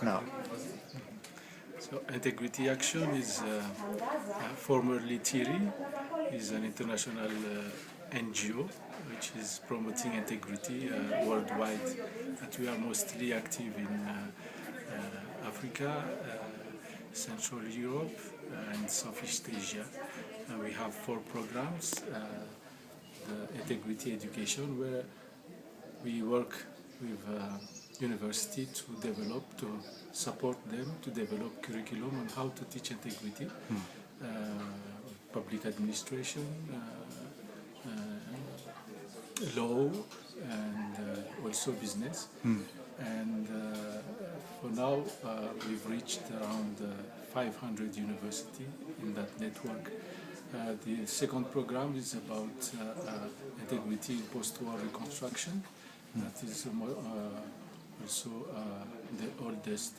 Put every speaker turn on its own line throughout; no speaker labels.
now?
So Integrity Action is formerly TIRI, is an international NGO which is promoting integrity worldwide. And we are mostly active in Africa, Central Europe, and Southeast Asia. We have 4 programs. The integrity education, where we work with university to support them to develop curriculum on how to teach integrity, public administration, law, and also business. And for now, we've reached around 500 universities in that network. The second program is about integrity in post-war reconstruction. That is also the oldest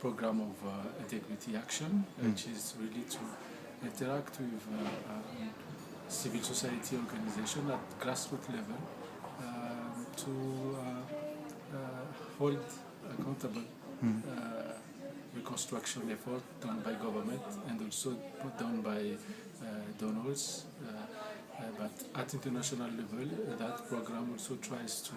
program of integrity action, which is really to interact with civil society organization at grassroots level to hold accountable reconstruction effort done by government and also put down by donors. But at international level, that program also tries to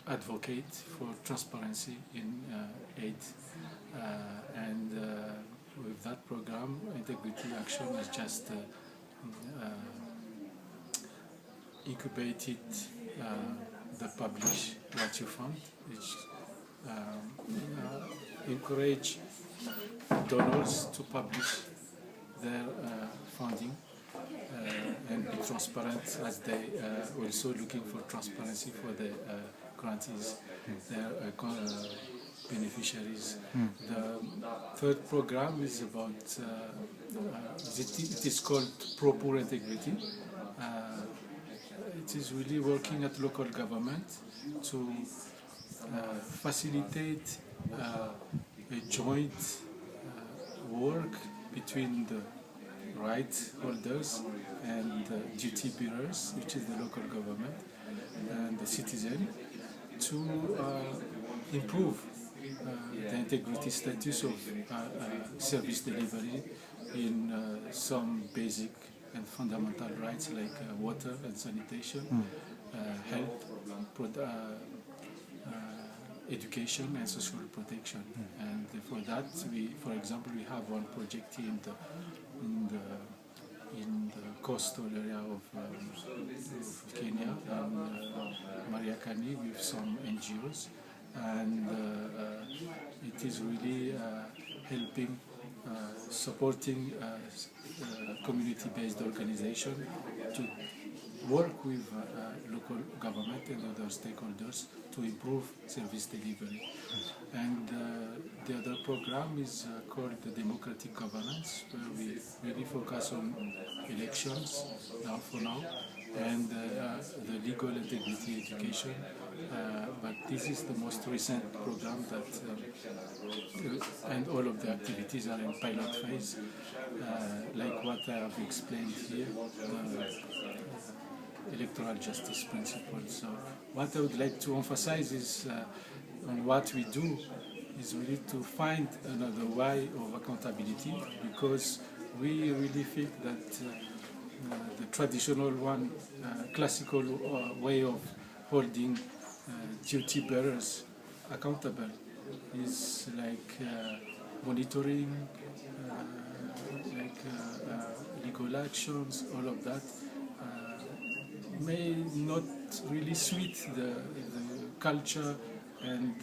advocate for transparency in aid. And with that program, Integrity Action is just incubated the Publish What You Fund, which encourage donors to publish their funding and be transparent, as they also looking for transparency for the grantees, their beneficiaries. The third program is about, it is called Pro-Poor Integrity. It is really working at local government to facilitate a joint work between the right holders and the duty bearers, which is the local government, and the citizen, to improve the integrity status of service delivery in some basic and fundamental rights like water and sanitation, health, education and social protection. And for that, for example, we have one project here in the coastal area of Kenya, Mariakani, with some NGOs, and it is really helping, supporting community-based organization to work with local government and other stakeholders to improve service delivery. And the other program is called the Democratic Governance, where we really focus on elections for now, and the legal integrity education. But this is the most recent program that, and all of the activities are in pilot phase, like what I have explained here, electoral justice principles. So what I would like to emphasize is on what we do is really to find another way of accountability, because we really think that the traditional one, classical way of holding duty bearers accountable is like monitoring, legal actions, all of that. May not really suit the culture and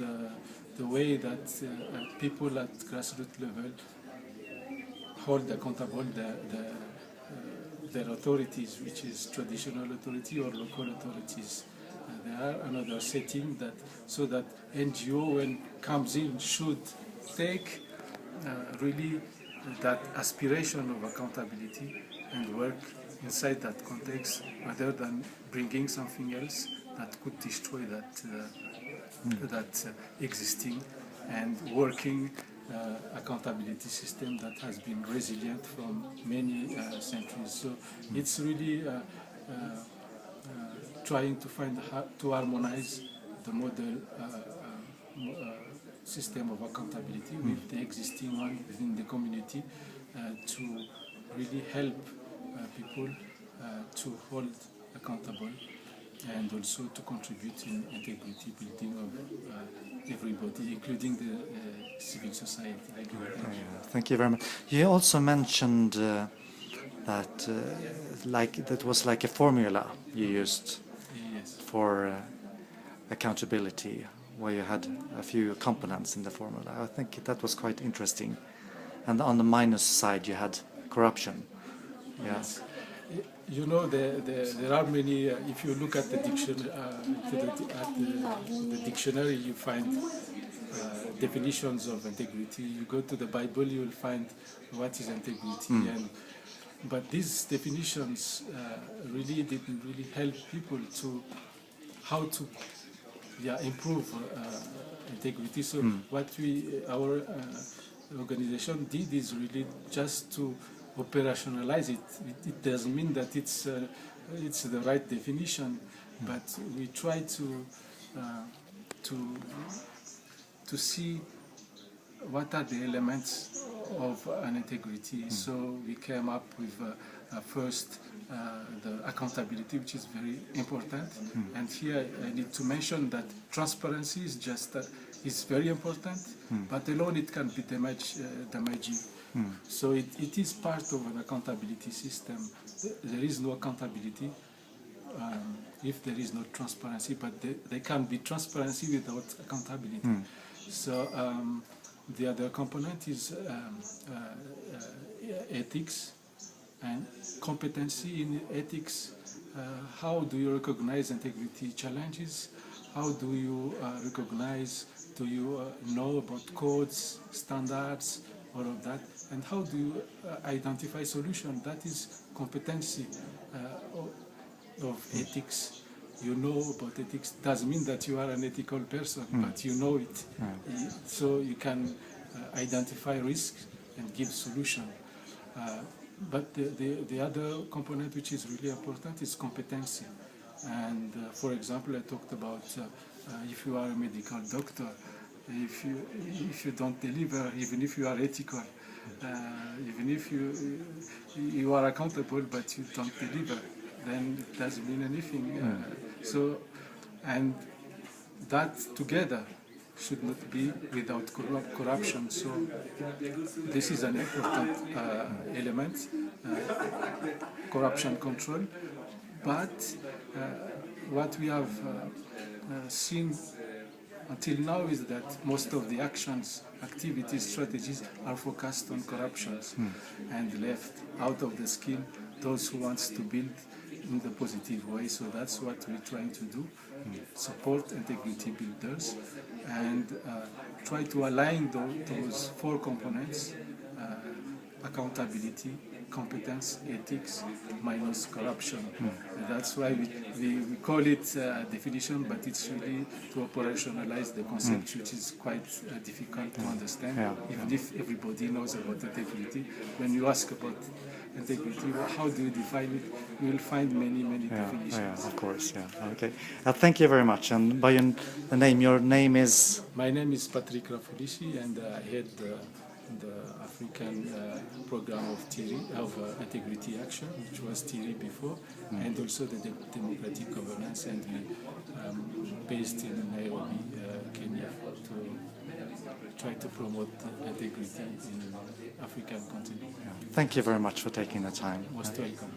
the way that people at grassroots level hold accountable their authorities, which is traditional authority or local authorities. There are another setting that, so that NGO when comes in should take really that aspiration of accountability and work inside that context, rather than bringing something else that could destroy that existing and working accountability system that has been resilient from many centuries. So it's really trying to find to harmonize the model system of accountability with the existing one within the community to really help people to hold accountable and also to contribute in integrity building of everybody, including the civil society.
Thank you very much. You also mentioned that that was like a formula you used for accountability, where you had a few components in the formula. I think that was quite interesting. And on the minus side, you had corruption.
Yes. You know, there are many. If you look at the dictionary, you find definitions of integrity. You go to the Bible, you will find what is integrity. But these definitions really didn't really help people to how to improve integrity. So what our organization did is really just to operationalize it. It doesn't mean that it's the right definition, but we try to see what are the elements of an integrity. So we came up with first the accountability, which is very important. And here I need to mention that transparency is just is very important, but alone it can be damaging. So it is part of an accountability system. There is no accountability if there is no transparency, but there can be transparency without accountability. So the other component is ethics and competency in ethics. How do you recognize integrity challenges? How do you recognize, do you know about codes, standards, all of that? And how do you identify solutions? That is competency of ethics. You know about ethics. Doesn't mean that you are an ethical person, but you know it. So you can identify risks and give solution. But the other component which is really important is competency. And for example, I talked about if you are a medical doctor, if you don't deliver, even if you are ethical, even if you are accountable but you don't deliver, then it doesn't mean anything. So, and that together should not be without corruption. So this is an important element, corruption control. But what we have seen until now is that most of the actions, activities, strategies are focused on corruptions and left out of the scheme those who want to build in the positive way. So that's what we're trying to do, support integrity builders and try to align those four components, accountability, competence, ethics, minus corruption. That's why we call it definition, but it's really to operationalize the concept, which is quite difficult to understand, even if everybody knows about integrity. When you ask about integrity, how do you define it? You will find many definitions.
Yeah, of course, okay. Thank you very much. And by your name is?
My name is Patrick Rafolisy, and I head the African program of integrity action, which was TIRI before, and also the democratic governance, and we based in Nairobi, Kenya, to try to promote integrity in the African continent.
Thank you very much for taking the time.
Most welcome.